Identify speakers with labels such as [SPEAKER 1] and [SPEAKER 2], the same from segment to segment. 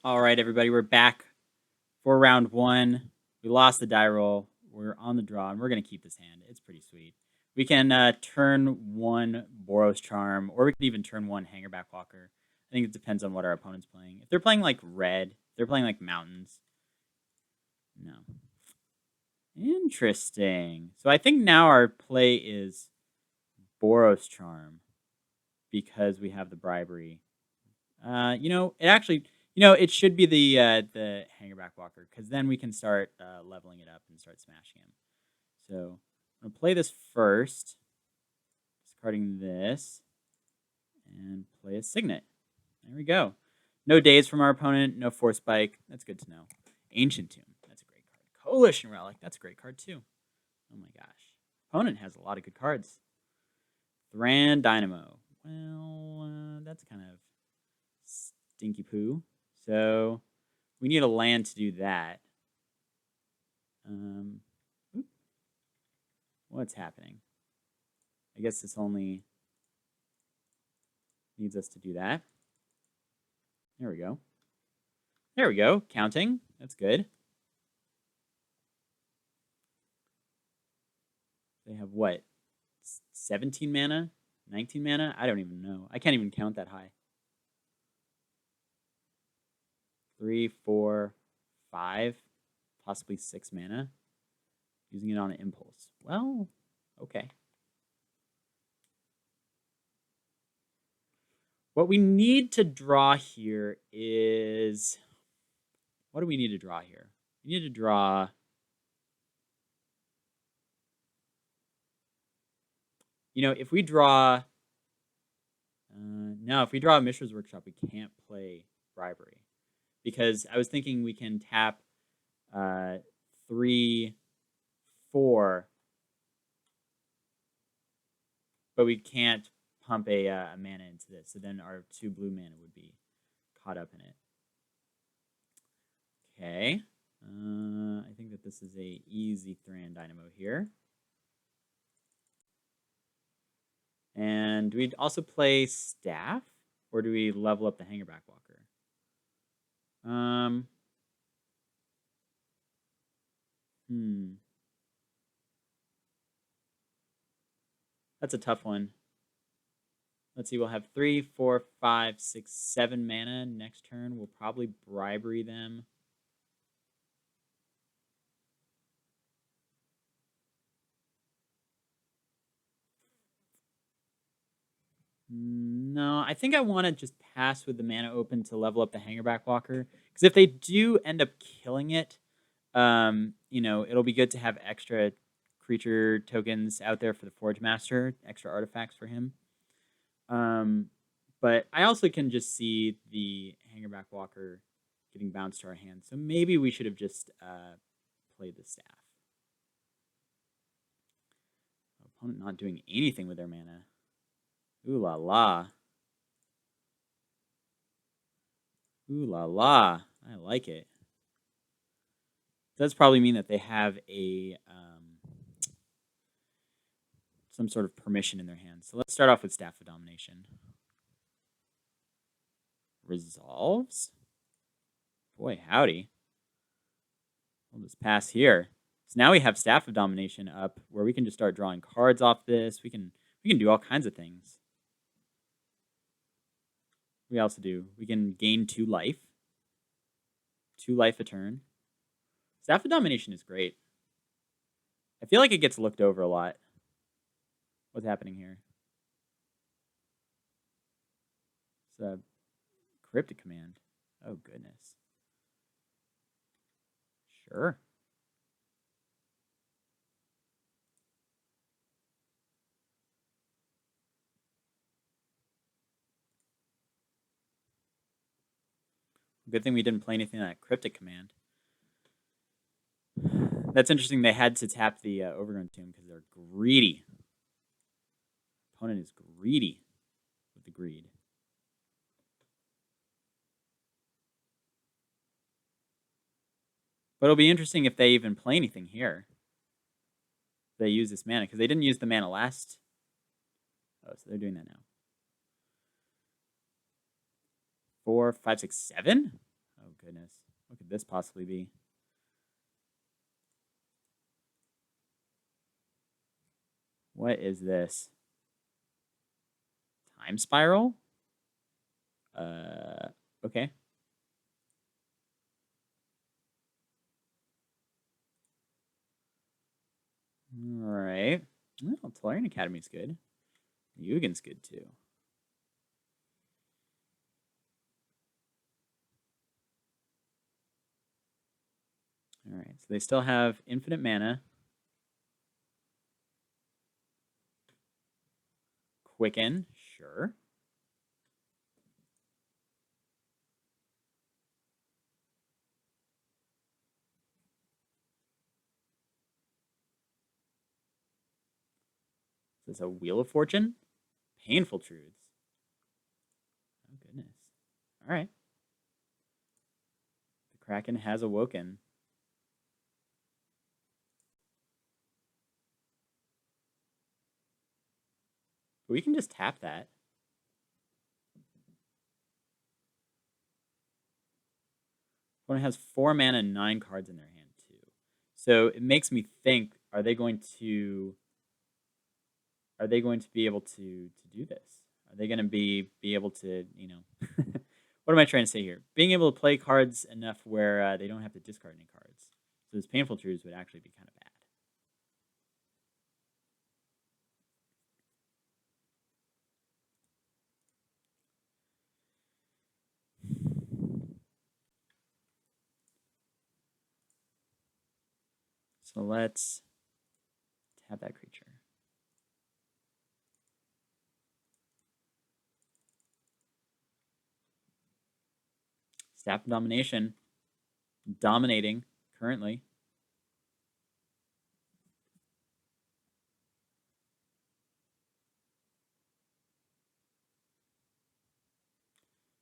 [SPEAKER 1] All right, everybody, we're back for round one. We lost the die roll. We're on the draw, and we're going to keep this hand. It's pretty sweet. We can turn one Boros Charm, or we can even turn one Hangerback Walker. I think it depends on what our opponent's playing. If they're playing like red, if they're playing like mountains. No. Interesting. So I think now our play is Boros Charm because we have the bribery. It should be the Hangerback Walker, because then we can start leveling it up and start smashing him. So I'm going to play this first, discarding this, and play a Signet. There we go. No days from our opponent, no Force Spike. That's good to know. Ancient Tomb. That's a great card. Coalition Relic. That's a great card, too. Oh my gosh. Opponent has a lot of good cards. Thran Dynamo. Well, that's kind of stinky poo. So we need a land to do that. What's happening? I guess this only needs us to do that. There we go. There we go. Counting. That's good. They have what? 17 mana? 19 mana? I don't even know. I can't even count that high. 3, 4, 5, possibly 6 mana. Using it on an impulse. Well, okay. What we need to draw here is... What do we need to draw here? We need to draw... if we draw... no, if we draw a Mishra's Workshop, we can't play Bribery. Because I was thinking we can tap 3, 4, but we can't pump a mana into this. So then our 2 blue mana would be caught up in it. Okay. I think that this is a easy Thran Dynamo here. And do we also play Staff? Or do we level up the Hangerback Walker? That's a tough one. Let's see, we'll have 3, 4, 5, 6, 7 mana next turn. We'll probably bribery them. No, I think I want to just pass with the mana open to level up the Hangerback Walker. Because if they do end up killing it, it'll be good to have extra creature tokens out there for the Forge Master, extra artifacts for him. But I also can just see the Hangerback Walker getting bounced to our hand. So maybe we should have just played the Staff. Opponent not doing anything with their mana. Ooh la la. Ooh la la. I like it. Does probably mean that they have a some sort of permission in their hands. So let's start off with Staff of Domination. Resolves. Boy, howdy. We'll just pass here. So now we have Staff of Domination up, where we can just start drawing cards off this. We can do all kinds of things. We also do. We can gain 2 life. 2 life a turn. Staff of Domination is great. I feel like it gets looked over a lot. What's happening here? It's a Cryptic Command. Oh, goodness. Sure. Good thing we didn't play anything like Cryptic Command. That's interesting. They had to tap the Overgrown Tomb because they're greedy. Opponent is greedy with the greed. But it'll be interesting if they even play anything here. They use this mana, because they didn't use the mana last. Oh, so they're doing that now. 4, 5, 6, 7? Oh, goodness. What could this possibly be? What is this? Time spiral? Okay. All right. Well, Tolarian Academy's good. Yugen's good too. All right. So they still have infinite mana. Quicken, sure. Is this a Wheel of Fortune? Painful Truths. Oh, goodness. All right. The Kraken has awoken. But we can just tap that. Opponent has 4 mana and 9 cards in their hand too. So it makes me think: are they going to be able to do this? Are they going to be able to, you know? What am I trying to say here? Being able to play cards enough where they don't have to discard any cards. So this Painful Truths would actually be kind of bad. So let's tap that creature. Staff of Domination. Dominating currently.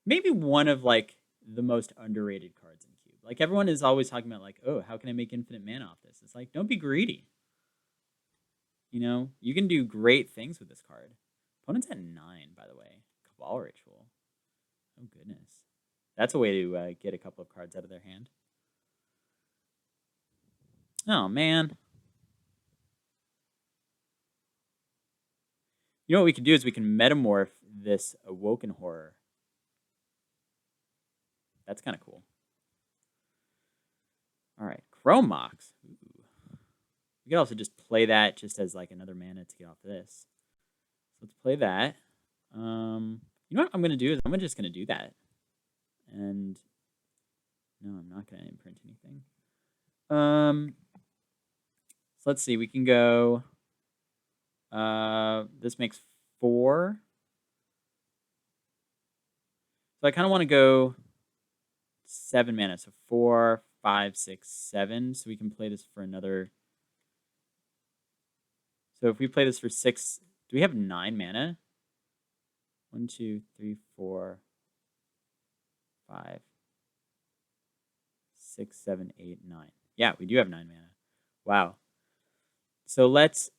[SPEAKER 1] Maybe one of like the most underrated cards in Cube. Like everyone is always talking about like, oh, how can I make infinite mana off this? It's like, don't be greedy. You know, you can do great things with this card. Opponent's at 9, by the way. Cabal Ritual. Oh, goodness. That's a way to get a couple of cards out of their hand. Oh, man. You know what we can do is we can metamorph this Awoken Horror. That's kind of cool. All right, Chrome Mox. Ooh. We could also just play that just as like another mana to get off this. So let's play that. You know what I'm going to do is I'm just going to do that. And no, I'm not going to imprint anything. So let's see. We can go. This makes 4. So I kind of want to go 7 mana. So 4, 5, 6, 7. So we can play this for another. So if we play this for 6, do we have 9 mana? 1, 2, 3, 4, 5, 6, 7, 8, 9. Yeah, we do have 9 mana. Wow. So let's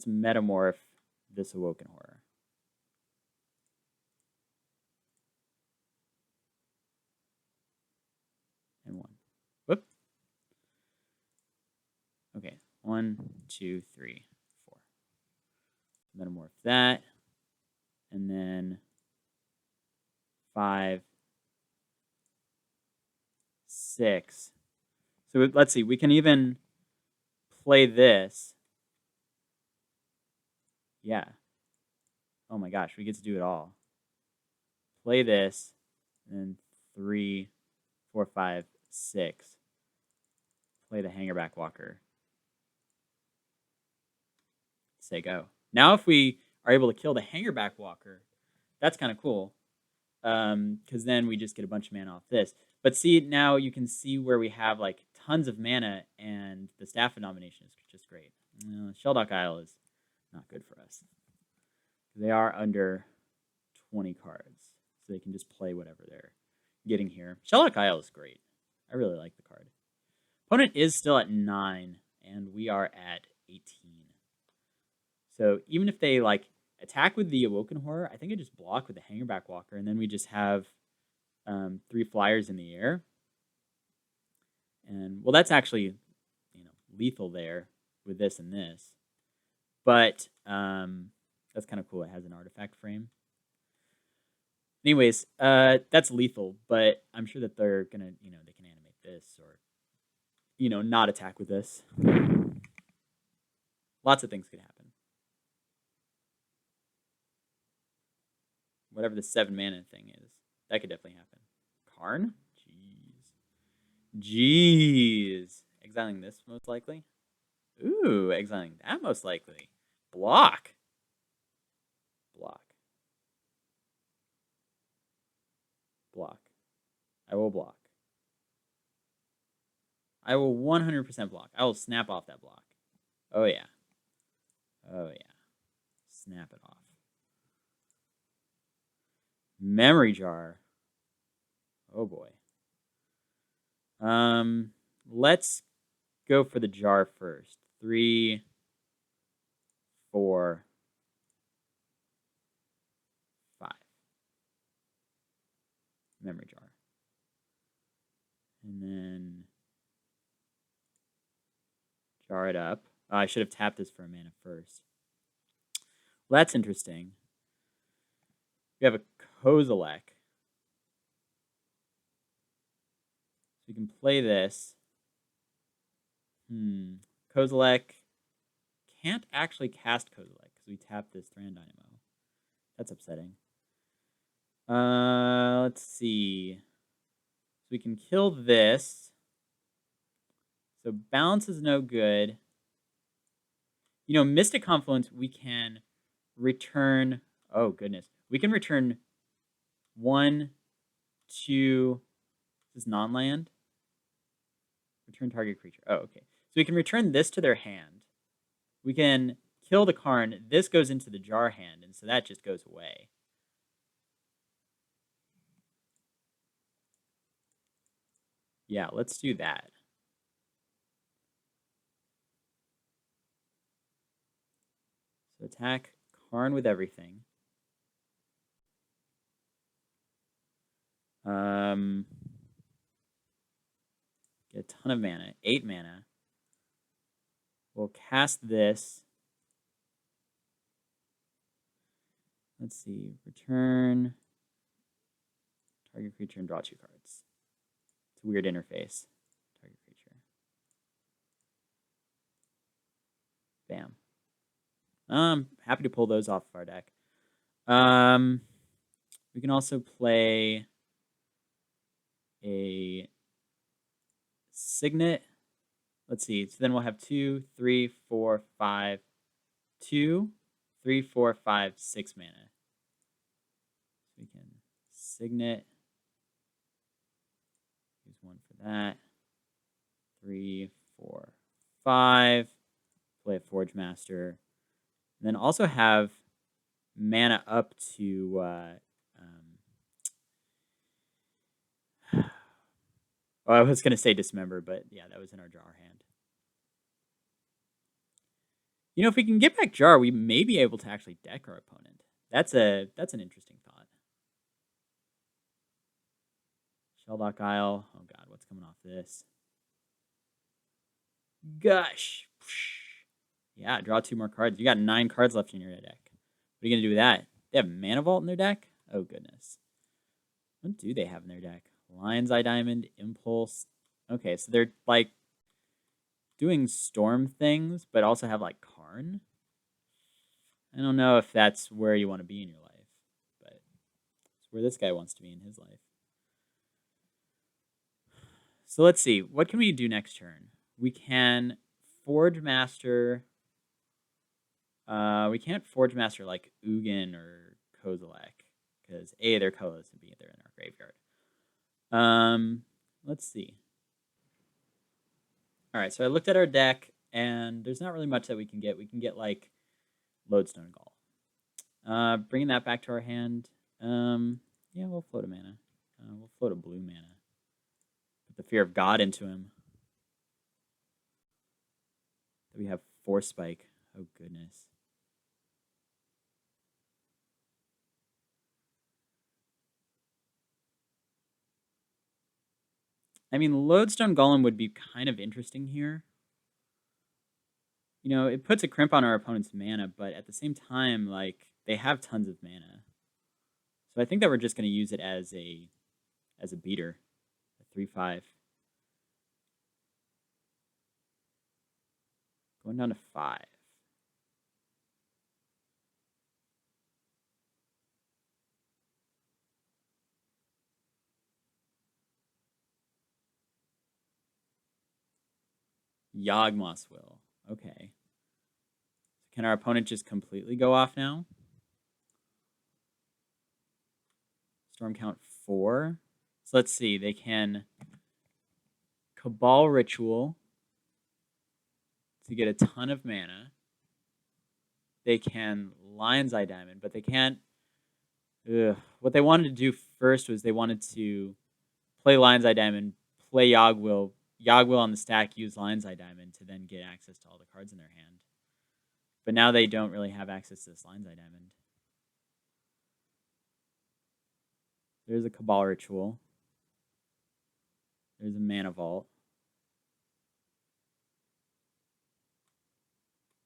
[SPEAKER 1] metamorph this Awoken Horror. And 1. Whoop. Okay. 1, 2, 3, 4. Metamorph that. And then 5, 6. So let's see. We can even play this. Yeah. Oh my gosh, we get to do it all. Play this, and then 3, 4, 5, 6. Play the Hangerback Walker. Say go. Now if we are able to kill the Hangerback Walker, that's kind of cool. Because then we just get a bunch of mana off this. But see, now you can see where we have like tons of mana, and the Staff of Domination is just great. Sheldock Isle is not good for us. They are under 20 cards, so they can just play whatever they're getting here. Sheldock Isle is great. I really like the card. Opponent is still at 9, and we are at 18. So even if they like attack with the Awoken Horror, I think I just block with the Hangerback Walker, and then we just have 3 flyers in the air. And well, that's actually lethal there with this and this, but that's kind of cool. It has an artifact frame. Anyways, that's lethal, but I'm sure that they're gonna they can animate this or not attack with this. Lots of things could happen. Whatever the 7 mana thing is, that could definitely happen. Karn? Jeez. Exiling this most likely? Ooh, exiling that most likely. Block. Block. Block. I will block. I will 100% block. I will snap off that block. Oh, yeah. Oh, yeah. Snap it off. Memory jar. Oh, boy. Let's go for the jar first. 3, 4, 5. Memory jar. And then jar it up. Oh, I should have tapped this for a mana first. Well, that's interesting. We have a Kozilek. So we can play this. Kozilek can't actually cast Kozilek because we tapped this Thran Dynamo. That's upsetting. Let's see. So we can kill this. So balance is no good. Mystic Confluence, we can return... Oh, goodness. We can return 1, 2... This is non-land. Return target creature. Oh, okay. So we can return this to their hand. We can kill the Karn. This goes into the jar hand, and so that just goes away. Yeah, let's do that. So attack Karn with everything. Get a ton of mana. 8 mana. We'll cast this. Let's see. Return target creature and draw 2 cards. It's a weird interface. Target creature. Bam. I'm happy to pull those off of our deck. We can also play a Signet. Let's see. So then we'll have 2, 3, 4, 5, 2, 3, 4, 5, 6 mana. So we can Signet. Use 1 for that. 3, 4, 5. Play a Forge Master. And then also have mana up to I was going to say Dismember, but yeah, that was in our jar hand. If we can get back jar, we may be able to actually deck our opponent. That's an interesting thought. Shelldock Isle. Oh god, what's coming off this? Gush. Yeah, draw 2 more cards. You got 9 cards left in your deck. What are you going to do with that? They have Mana Vault in their deck? Oh, goodness. What do they have in their deck? Lion's Eye Diamond, Impulse. Okay, so they're, like, doing Storm things, but also have, like, Karn. I don't know if that's where you want to be in your life, but it's where this guy wants to be in his life. So let's see. What can we do next turn? We can Forge Master... we can't Forge Master like Ugin or Kozilek because A, they're colorless, and B, they're in our graveyard. Let's see. All right, so I looked at our deck, and there's not really much that we can get. We can get like Lodestone Gall. Bringing that back to our hand. Yeah, we'll float a mana. We'll float a blue mana. Put the Fear of God into him. We have Force Spike. Oh goodness. I mean, Lodestone Golem would be kind of interesting here. You know, it puts a crimp on our opponent's mana, but at the same time, like, they have tons of mana. So I think that we're just going to use it as a beater, a 3/5. Going down to 5. Yawgmoth's Will. Okay. Can our opponent just completely go off now? Storm count 4. So let's see. They can Cabal Ritual to get a ton of mana. They can Lion's Eye Diamond, but they can't. What they wanted to do first was they wanted to play Lion's Eye Diamond, play Yawgwill on the stack, use Lion's Eye Diamond to then get access to all the cards in their hand. But now they don't really have access to this Lion's Eye Diamond. There's a Cabal Ritual. There's a Mana Vault.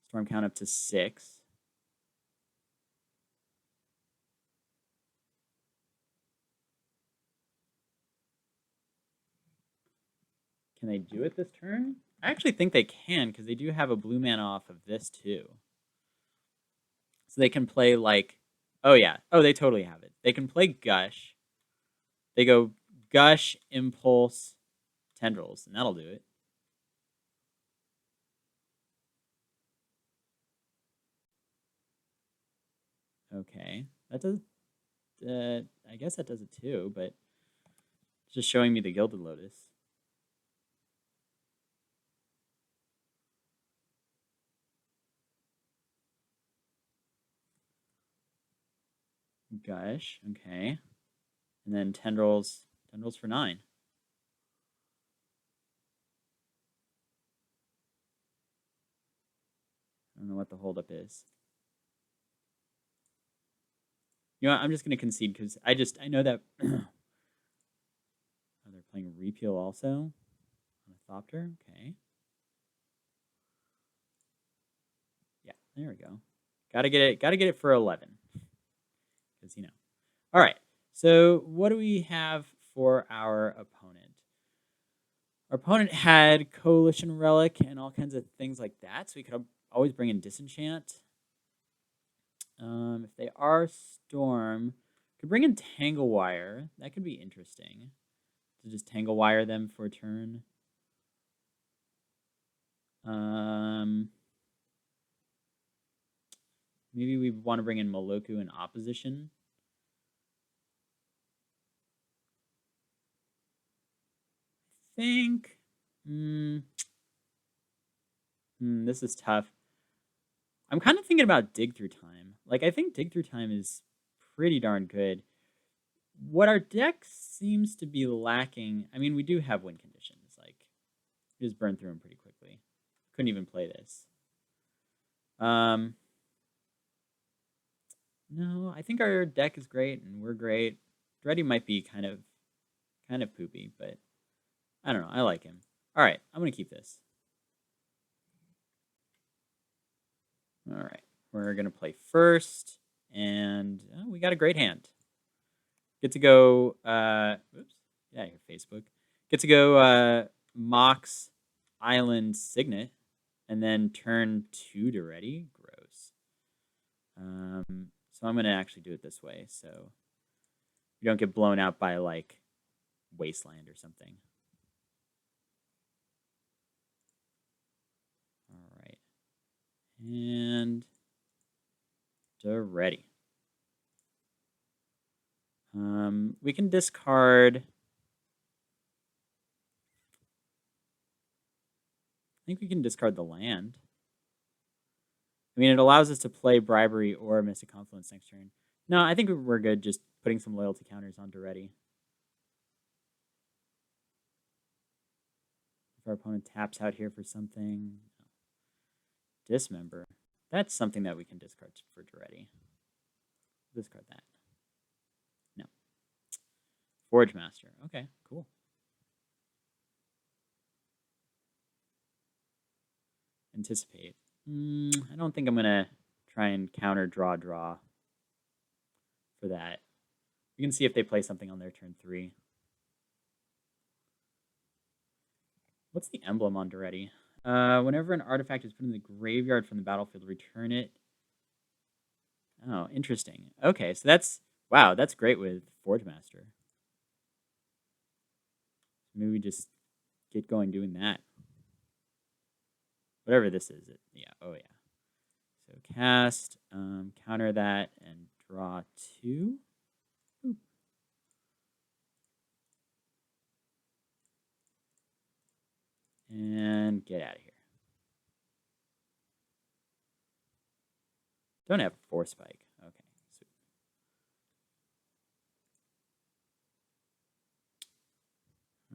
[SPEAKER 1] Storm count up to 6. Can they do it this turn? I actually think they can, because they do have a blue mana off of this too. So they can play like, oh yeah, oh they totally have it. They can play Gush. They go Gush, Impulse, Tendrils, and that'll do it. Okay, that does. I guess that does it too, but it's just showing me the Gilded Lotus. Gush, okay, and then Tendrils for 9. I don't know what the holdup is. You know what, I'm just going to concede because I know that oh, they're playing Repeal also on a Thopter. Okay. Yeah, there we go. Gotta get it for 11. Because, you know. All right. So what do we have for our opponent? Our opponent had Coalition Relic and all kinds of things like that. So we could always bring in Disenchant. If they are Storm, could bring in Tangle Wire. That could be interesting. To just Tangle Wire them for a turn. Maybe we want to bring in Moloku in opposition. I think. This is tough. I'm kind of thinking about Dig Through Time. Like, I think Dig Through Time is pretty darn good. What our deck seems to be lacking, I mean, we do have win conditions. Like, we just burn through them pretty quickly. Couldn't even play this. No, I think our deck is great and we're great. Dreddy might be kind of poopy, but I don't know. I like him. All right, I'm going to keep this. All right, we're going to play first, and we got a great hand. Get to go, oops, yeah, your Facebook. Get to go Mox Island Signet, and then turn 2 to ready. Gross. So I'm going to actually do it this way, so you don't get blown out by, like, Wasteland or something. All right. And to ready. We can discard. I think we can discard the land. I mean, it allows us to play Bribery or Mystic Confluence next turn. No, I think we're good just putting some loyalty counters onto ready. If our opponent taps out here for something. Dismember. That's something that we can discard for Duretti. Discard that. No. Forge Master. Okay, cool. anticipate. I don't think I'm going to try and counter draw for that. We can see if they play something on their turn 3. What's the emblem on Duretti? Whenever an artifact is put in the graveyard from the battlefield, return it. Oh, interesting. Okay, so wow, that's great with Forge Master. Maybe we just get going doing that. Whatever this is. Yeah, oh yeah. So cast, counter that, and draw 2. Ooh. And get out of here. Don't have 4 spike. Okay, sweet.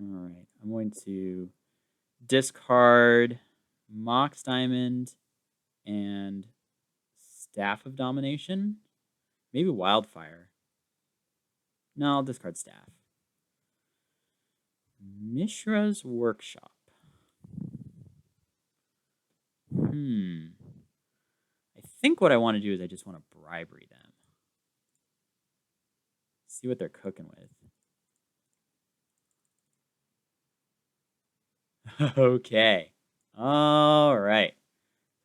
[SPEAKER 1] All right, I'm going to discard Mox Diamond and Staff of Domination. Maybe Wildfire. No, I'll discard Staff. Mishra's Workshop. I think what I want to do is I just want to bribery them. See what they're cooking with. Okay. All right.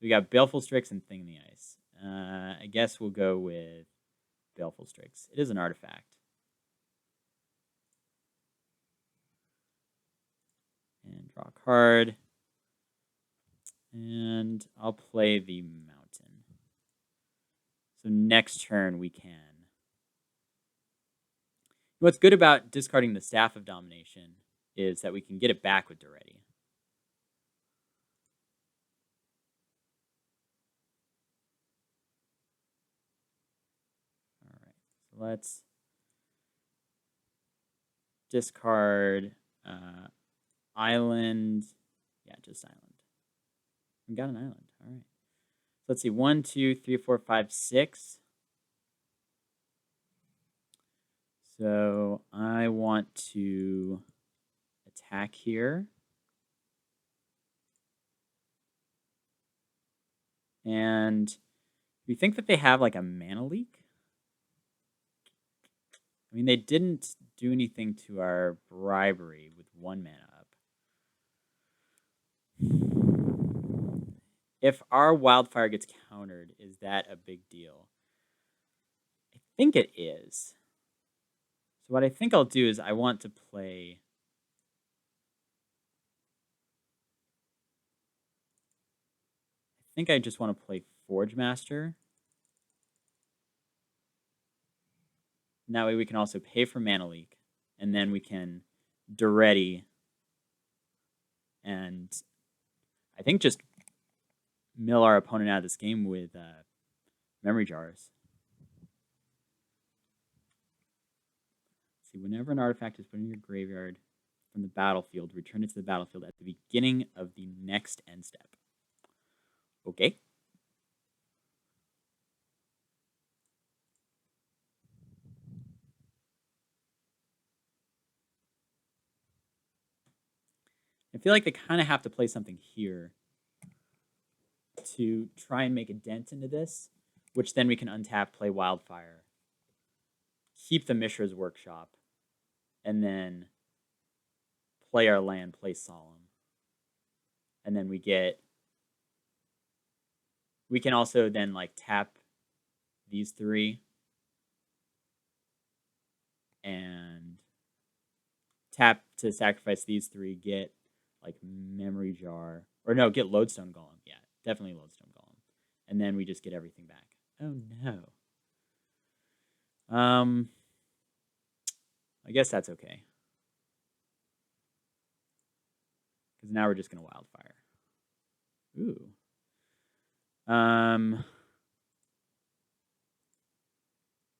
[SPEAKER 1] We got Baleful Strix and Thing in the Ice. I guess we'll go with Baleful Strix. It is an artifact. And draw a card. And I'll play the Mountain. So next turn we can. What's good about discarding the Staff of Domination is that we can get it back with Duretti. All right, so let's discard Island. Yeah, just Island. We got an island. All right. So let's see. 1, 2, 3, 4, 5, 6. So I want to attack here. And we think that they have like a mana leak. I mean, they didn't do anything to our bribery with 1 mana up. If our Wildfire gets countered, is that a big deal? I think it is. So what I think I'll do is I want to play... I think I just want to play Forge Master. And that way we can also pay for Mana Leak. And then we can Duretti. And I think just mill our opponent out of this game with Memory Jars. See, whenever an artifact is put in your graveyard from the battlefield, return it to the battlefield at the beginning of the next end step. Okay. I feel like they kind of have to play something here to try and make a dent into this, which then we can untap, play Wildfire, keep the Mishra's Workshop, and then play our land, play Solemn. And then we can also then like tap these 3 and tap to sacrifice these 3, get like Memory Jar, or no, get Lodestone Golem. Yeah, definitely Lodestone Golem. And then we just get everything back. Oh no. I guess that's okay. Because now we're just going to Wildfire. Ooh.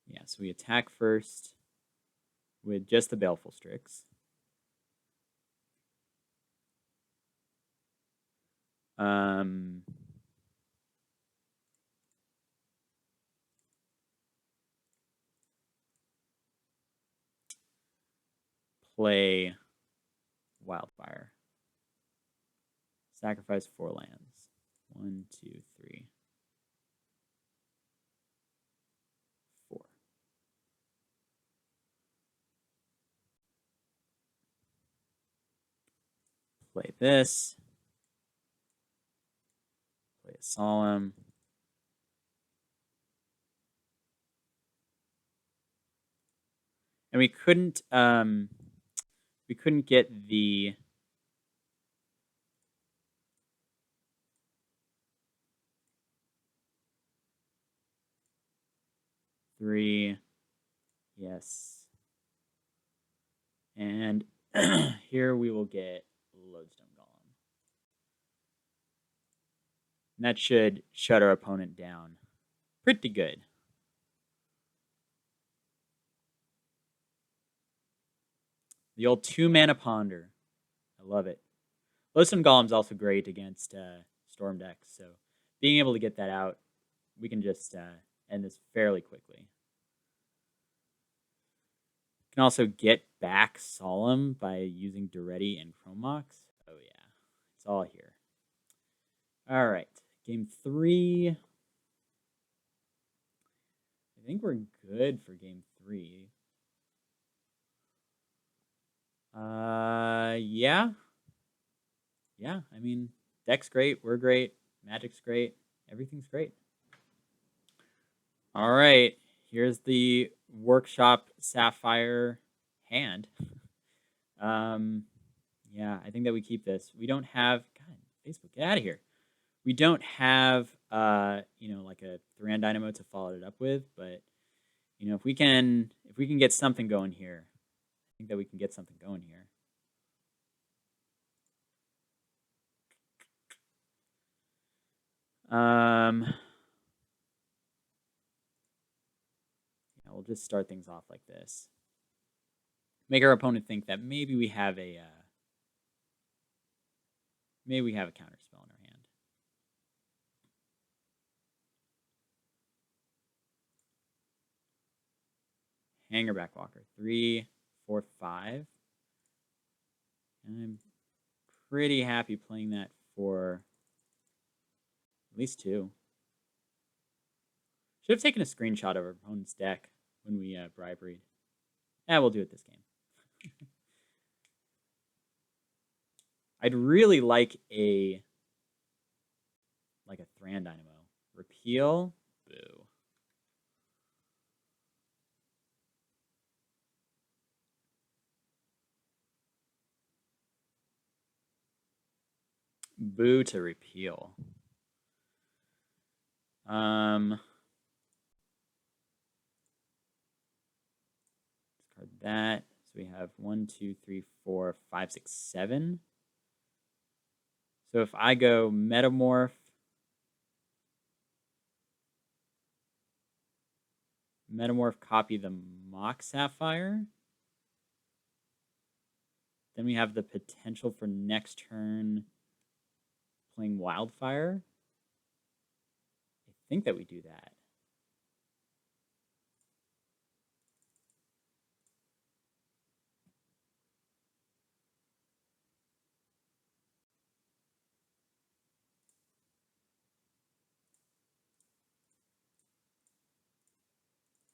[SPEAKER 1] Yeah, so we attack first with just the Baleful Strix. Play Wildfire. Sacrifice 4 lands. 1, 2, 3, 4. Play this. Play a solemn. And we couldn't get the three. Yes. And here we will get Lodestone Golem. And that should shut our opponent down pretty good. The old 2-mana Ponder. I love it. Lodestone Golem's also great against Storm decks, so being able to get that out, we can just end this fairly quickly. Can also get back Solemn by using Duretti and Chromox. Oh yeah, it's all here. All right, game 3. I think we're good for game 3. Yeah. Yeah, I mean, deck's great, we're great, Magic's great, everything's great. All right, here's the Workshop Sapphire hand. Yeah, I think that we keep this. We don't have, God, Facebook, get out of here. We don't have, like a Thran Dynamo to follow it up with, but if we can get something going here, I think that we can get something going here. Yeah, we'll just start things off like this. Make our opponent think that maybe we have a counter spell in our hand. Hangerback Walker, 3, 4, 5. And I'm pretty happy playing that for at least 2. Should have taken a screenshot of our opponent's deck when we bribery. Yeah, we'll do it this game. I'd really like a Thran Dynamo. Repeal? Boo. Boo to repeal. Discard that. So we have 1, 2, 3, 4, 5, 6, 7. So if I go Metamorph, copy the Mock Sapphire, then we have the potential for next turn playing Wildfire. I think that we do that.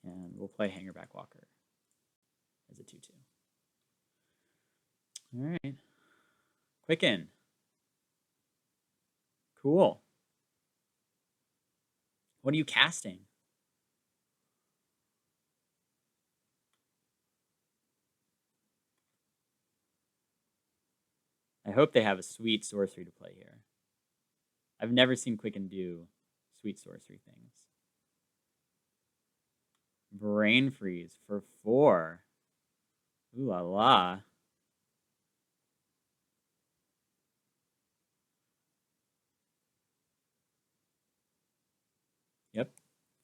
[SPEAKER 1] And we'll play Hangerback Walker as a 2-2. All right. Quicken. Cool. What are you casting? I hope they have a sweet sorcery to play here. I've never seen Quicken do sweet sorcery things. Brain Freeze for 4. Ooh la la. Yep.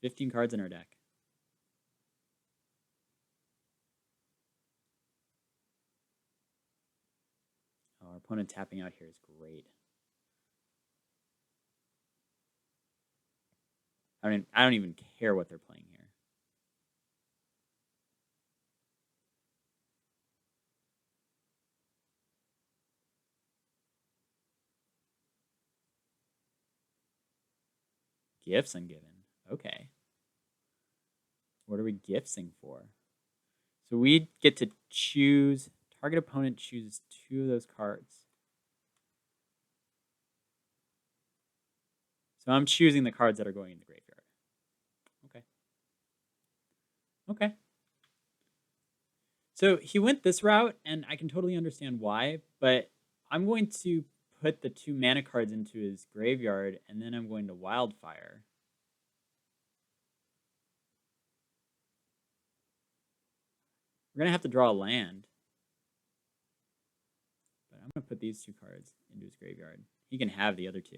[SPEAKER 1] 15 cards in our deck. Oh, our opponent tapping out here is great. I don't even care what they're playing here. Gifts ungiven. Okay. What are we giftsing for? So we get to choose, target opponent chooses 2 of those cards. So I'm choosing the cards that are going in the graveyard. Okay. Okay. So he went this route, and I can totally understand why, but I'm going to put the 2 mana cards into his graveyard, and then I'm going to Wildfire. We're going to have to draw a land. But I'm going to put these 2 cards into his graveyard. He can have the other 2.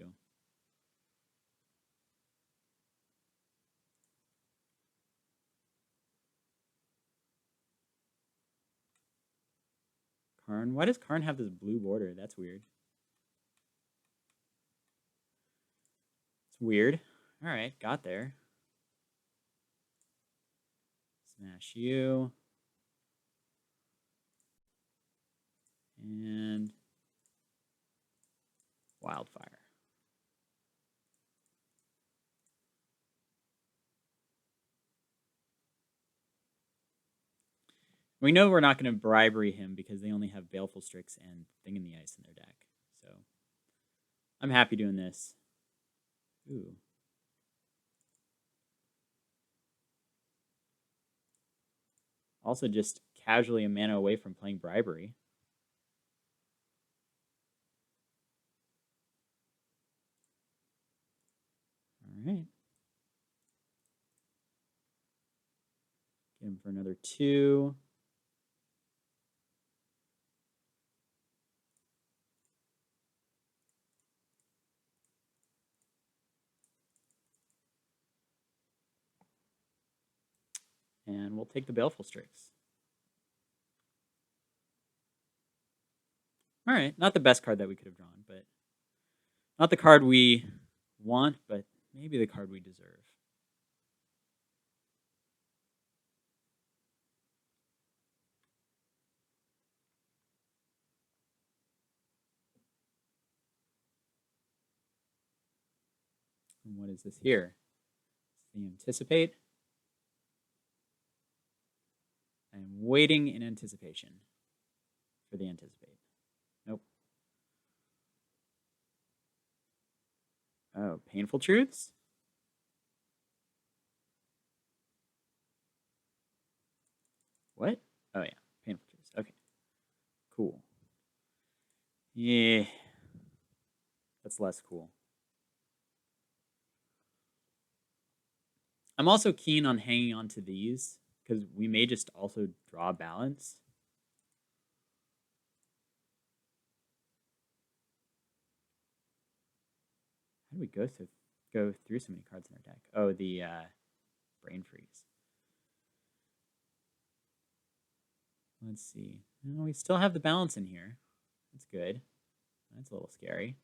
[SPEAKER 1] Karn? Why does Karn have this blue border? That's weird. It's weird. Alright, got there. Smash you. And Wildfire. We know we're not going to bribery him because they only have Baleful Strix and Thing in the Ice in their deck. So I'm happy doing this. Ooh. Also just casually a mana away from playing bribery. Alright. Get him for another 2. And we'll take the Baleful Strix. Alright, not the best card that we could have drawn, but not the card we want, but maybe the card we deserve. And what is this here? It's the Anticipate. I'm waiting in anticipation for the Anticipate. Nope. Oh, Painful Truths? What? Oh, yeah. Painful Truths. Okay. Cool. Yeah. That's less cool. I'm also keen on hanging on to these because we may just also draw balance. How do we go through so many cards in our deck? Oh, the Brain Freeze. Let's see. No, we still have the balance in here. That's good. That's a little scary.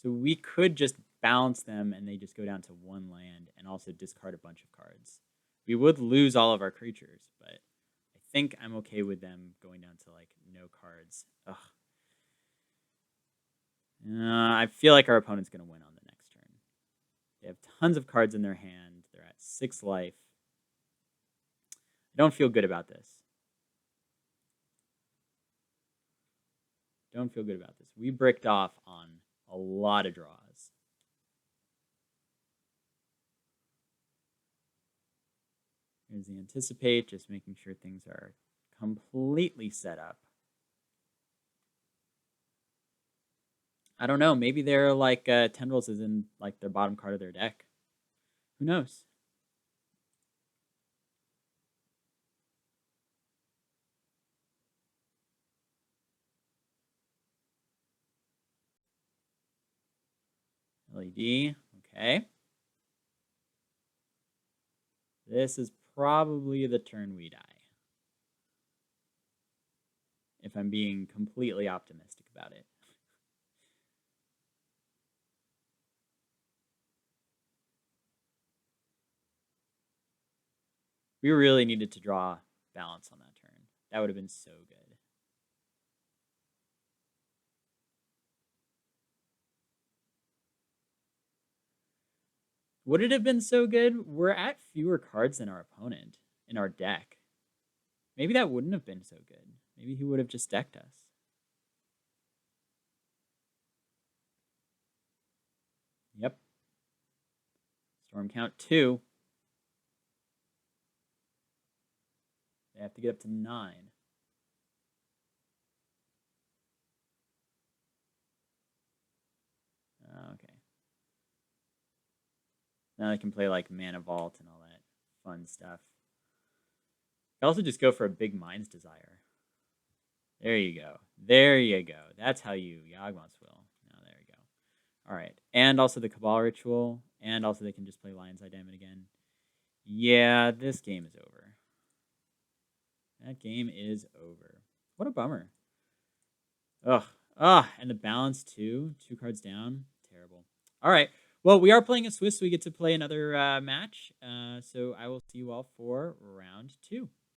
[SPEAKER 1] So we could just balance them and they just go down to 1 land and also discard a bunch of cards. We would lose all of our creatures, but I think I'm okay with them going down to like no cards. Ugh. I feel like our opponent's going to win on the next turn. They have tons of cards in their hand. They're at 6 life. I don't feel good about this. Don't feel good about this. We bricked off on a lot of draws. Here's the Anticipate, just making sure things are completely set up. I don't know. Maybe they're like Tendrils is in like their bottom card of their deck. Who knows? LED. Okay. This is probably the turn we die. If I'm being completely optimistic about it. We really needed to draw balance on that turn. That would have been so good. Would it have been so good? We're at fewer cards than our opponent in our deck. Maybe that wouldn't have been so good. Maybe he would have just decked us. Yep. Storm count 2. They have to get up to 9. Okay. Now they can play like Mana Vault and all that fun stuff. I also just go for a big Mind's Desire. There you go. There you go. That's how you Yawgmoth's Will. Oh, there you go. All right. And also the Cabal Ritual. And also they can just play Lion's Eye Diamond again. Yeah, this game is over. That game is over. What a bummer. Ugh. And the balance too. 2 cards down. Terrible. All right. Well, we are playing a Swiss, so we get to play another match. So I will see you all for round 2.